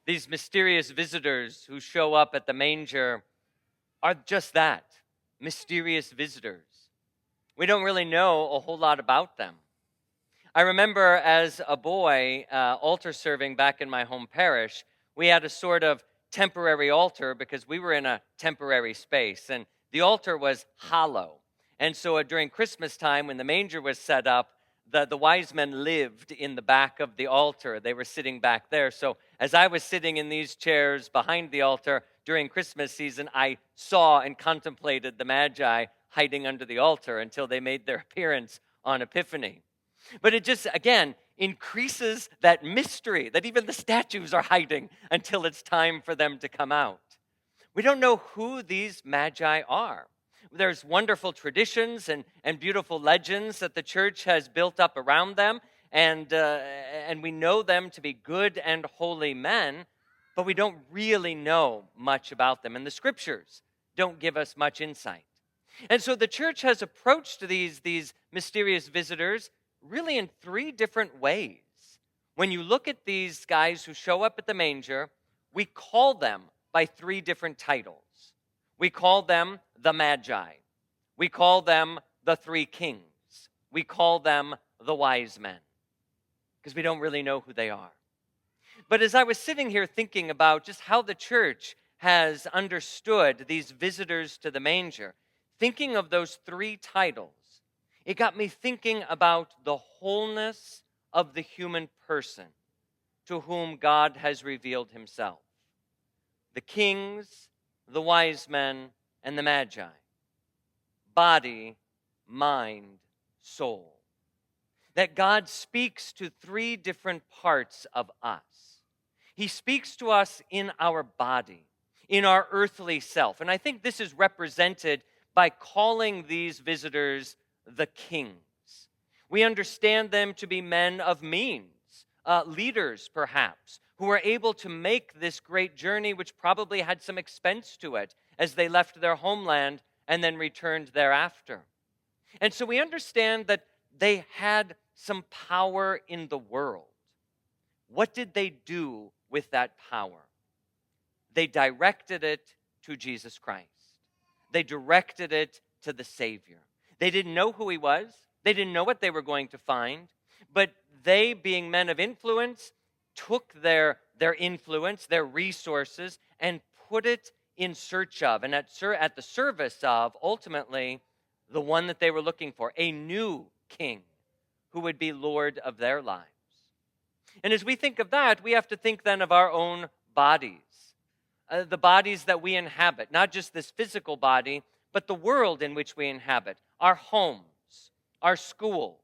These mysterious visitors who show up at the manger are just that, mysterious visitors. We don't really know a whole lot about them. I remember as a boy, altar serving back in my home parish, we had a sort of temporary altar because we were in a temporary space, and the altar was hollow. And so during Christmas time, when the manger was set up, the wise men lived in the back of the altar. They were sitting back there. So as I was sitting in these chairs behind the altar during Christmas season, I saw and contemplated the Magi hiding under the altar until they made their appearance on Epiphany. But it just, again, increases that mystery that even the statues are hiding until it's time for them to come out. We don't know who these magi are. There's wonderful traditions and beautiful legends that the church has built up around them, and we know them to be good and holy men, but we don't really know much about them, and the scriptures don't give us much insight. And so the church has approached these mysterious visitors really in three different ways. When you look at these guys who show up at the manger, we call them by three different titles. We call them the Magi. We call them the three kings. We call them the wise men, because we don't really know who they are. But as I was sitting here thinking about just how the church has understood these visitors to the manger, thinking of those three titles, it got me thinking about the wholeness of the human person to whom God has revealed himself. The kings, the wise men, and the magi. Body, mind, soul. That God speaks to three different parts of us. He speaks to us in our body, in our earthly self. And I think this is represented by calling these visitors the kings. We understand them to be men of means, leaders perhaps, who were able to make this great journey, which probably had some expense to it as they left their homeland and then returned thereafter. And so we understand that they had some power in the world. What did they do with that power? They directed it to Jesus Christ. They directed it to the Savior. They didn't know who he was. They didn't know what they were going to find. But they, being men of influence, took their influence, their resources, and put it in search of and at the service of, ultimately, the one that they were looking for, a new king who would be Lord of their lives. And as we think of that, we have to think then of our own bodies, the bodies that we inhabit, not just this physical body, but the world in which we inhabit, our homes, our schools,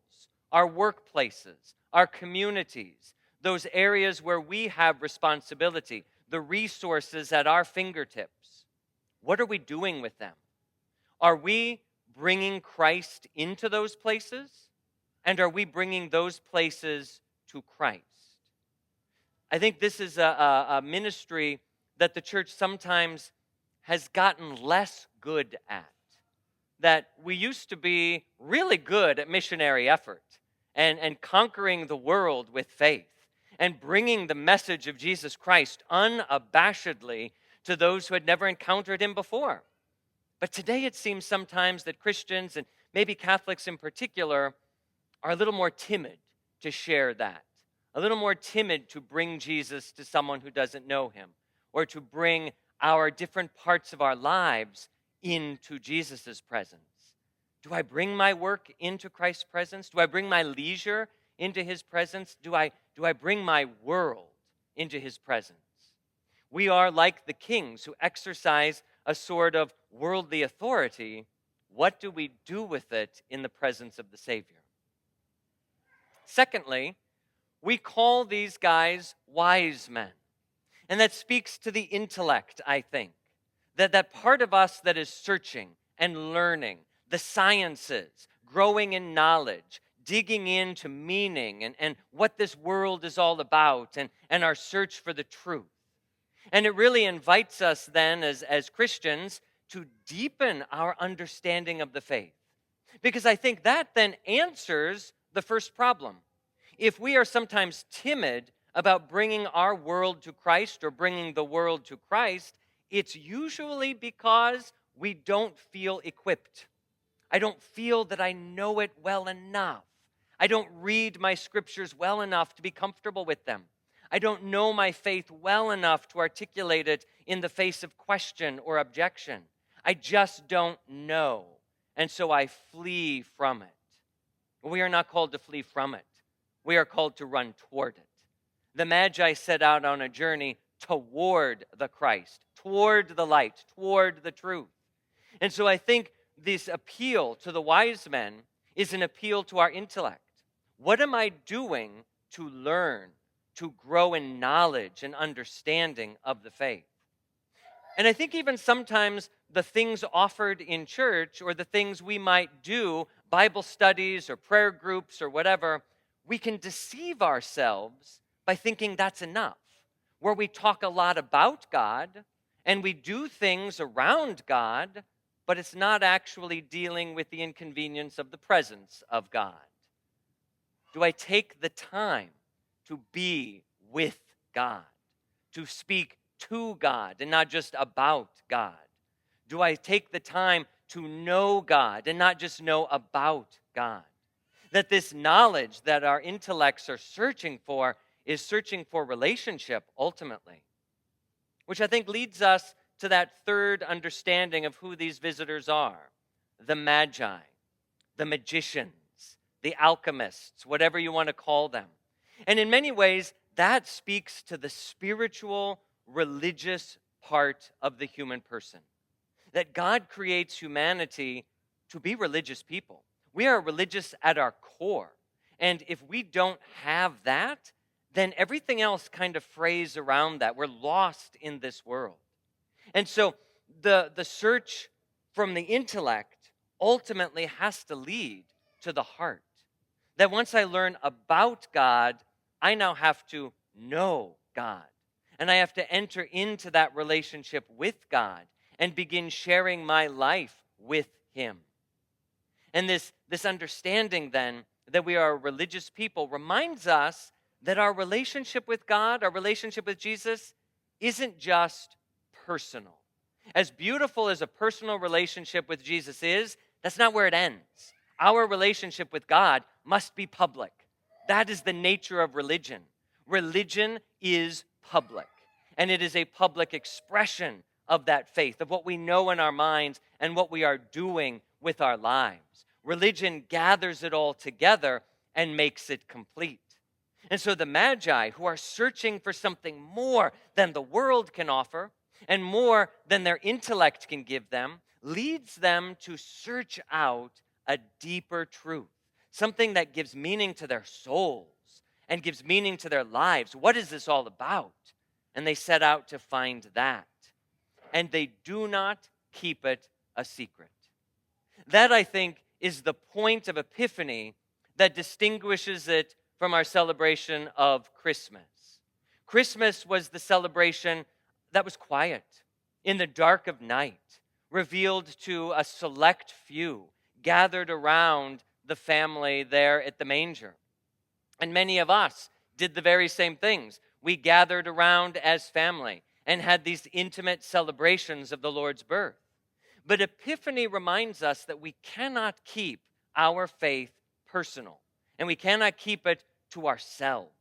our workplaces, our communities, those areas where we have responsibility, the resources at our fingertips. What are we doing with them? Are we bringing Christ into those places? And are we bringing those places to Christ? I think this is a ministry that the church sometimes has gotten less good at. That we used to be really good at missionary effort and conquering the world with faith and bringing the message of Jesus Christ unabashedly to those who had never encountered him before. But today it seems sometimes that Christians, and maybe Catholics in particular, are a little more timid to share that, a little more timid to bring Jesus to someone who doesn't know him, or to bring our different parts of our lives into Jesus' presence. Do I bring my work into Christ's presence? Do I bring my leisure into his presence? Do I bring my world into his presence? We are like the kings who exercise a sort of worldly authority. What do we do with it in the presence of the Savior? Secondly, we call these guys wise men. And that speaks to the intellect, I think. That part of us that is searching and learning, the sciences, growing in knowledge, digging into meaning and what this world is all about and our search for the truth. And it really invites us then as Christians to deepen our understanding of the faith. Because I think that then answers the first problem. If we are sometimes timid about bringing our world to Christ or bringing the world to Christ, it's usually because we don't feel equipped. I don't feel that I know it well enough. I don't read my scriptures well enough to be comfortable with them. I don't know my faith well enough to articulate it in the face of question or objection. I just don't know. And so I flee from it. We are not called to flee from it. We are called to run toward it. The Magi set out on a journey toward the Christ, toward the light, toward the truth. And so I think this appeal to the wise men is an appeal to our intellect. What am I doing to learn, to grow in knowledge and understanding of the faith? And I think even sometimes the things offered in church or the things we might do, Bible studies or prayer groups or whatever, we can deceive ourselves by thinking that's enough. Where we talk a lot about God and we do things around God, but it's not actually dealing with the inconvenience of the presence of God. Do I take the time to be with God, to speak to God and not just about God? Do I take the time to know God and not just know about God? That this knowledge that our intellects are searching for is searching for relationship ultimately, which I think leads us to that third understanding of who these visitors are: the Magi, the magicians, the alchemists, whatever you want to call them. And in many ways, that speaks to the spiritual, religious part of the human person. That God creates humanity to be religious people. We are religious at our core. And if we don't have that, then everything else kind of frays around that. We're lost in this world. And so the search from the intellect ultimately has to lead to the heart. That once I learn about God, I now have to know God. And I have to enter into that relationship with God and begin sharing my life with Him. And this understanding then that we are a religious people reminds us that our relationship with God, our relationship with Jesus, isn't just personal. As beautiful as a personal relationship with Jesus is, that's not where it ends. Our relationship with God must be public. That is the nature of religion. Religion is public, and it is a public expression of that faith, of what we know in our minds and what we are doing with our lives. Religion gathers it all together and makes it complete. And so the Magi, who are searching for something more than the world can offer and more than their intellect can give them, leads them to search out a deeper truth, something that gives meaning to their souls and gives meaning to their lives. What is this all about? And they set out to find that. And they do not keep it a secret. That, I think, is the point of Epiphany that distinguishes it from our celebration of Christmas. Christmas was the celebration that was quiet, in the dark of night, revealed to a select few gathered around the family there at the manger. And many of us did the very same things. We gathered around as family and had these intimate celebrations of the Lord's birth. But Epiphany reminds us that we cannot keep our faith personal, and we cannot keep it to ourselves.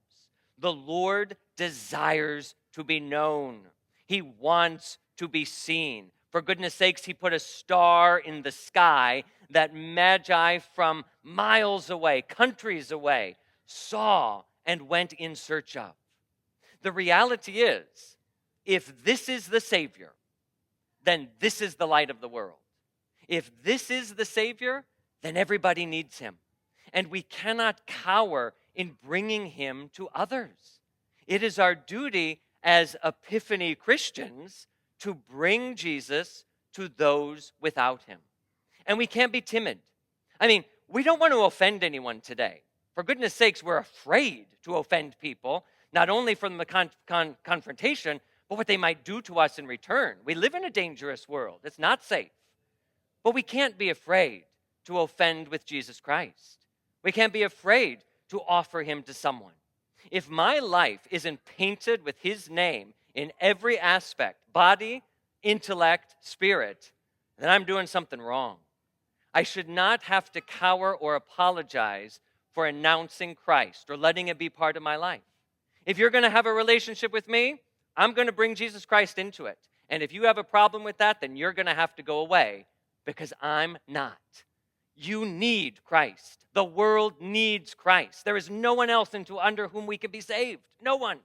The Lord desires to be known. He wants to be seen. For goodness sakes, He put a star in the sky that Magi from miles away, countries away, saw and went in search of. The reality is, if this is the Savior, then this is the light of the world. If this is the Savior, then everybody needs Him. And we cannot cower in bringing Him to others. It is our duty as Epiphany Christians to bring Jesus to those without Him. And we can't be timid. I mean, we don't want to offend anyone today. For goodness sakes, we're afraid to offend people, not only from the confrontation, but what they might do to us in return. We live in a dangerous world. It's not safe. But we can't be afraid to offend with Jesus Christ. We can't be afraid to offer Him to someone. If my life isn't painted with his name in every aspect, body, intellect, spirit, then I'm doing something wrong. I should not have to cower or apologize for announcing Christ or letting it be part of my life. If you're going to have a relationship with me, I'm going to bring Jesus Christ into it. And if you have a problem with that, then you're going to have to go away because I'm not. You need Christ. The world needs Christ. There is no one else under whom we can be saved. No one.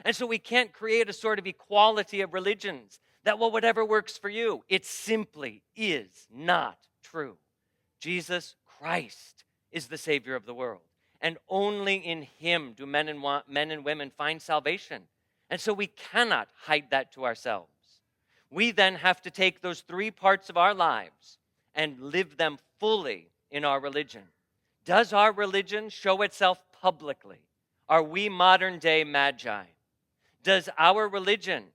And so we can't create a sort of equality of religions that, well, whatever works for you. It simply is not true. Jesus Christ is the Savior of the world. And only in him do men and women find salvation. And so we cannot hide that to ourselves. We then have to take those three parts of our lives and live them fully in our religion. Does our religion show itself publicly? Are we modern day magi? Does our religion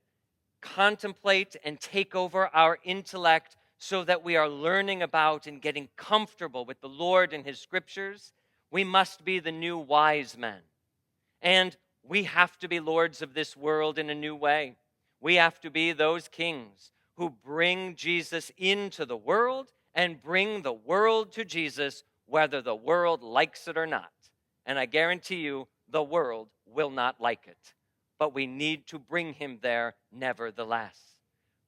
contemplate and take over our intellect so that we are learning about and getting comfortable with the Lord and his scriptures? We must be the new wise men. And we have to be lords of this world in a new way. We have to be those kings who bring Jesus into the world and bring the world to Jesus, whether the world likes it or not. And I guarantee you, the world will not like it. But we need to bring him there nevertheless.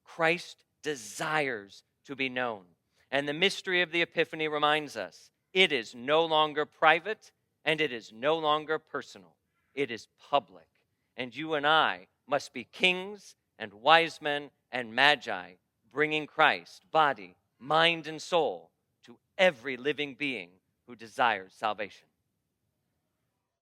Christ desires to be known. And the mystery of the Epiphany reminds us it is no longer private and it is no longer personal. It is public. And you and I must be kings and wise men and magi, bringing Christ, body, mind, and soul, to every living being who desires salvation.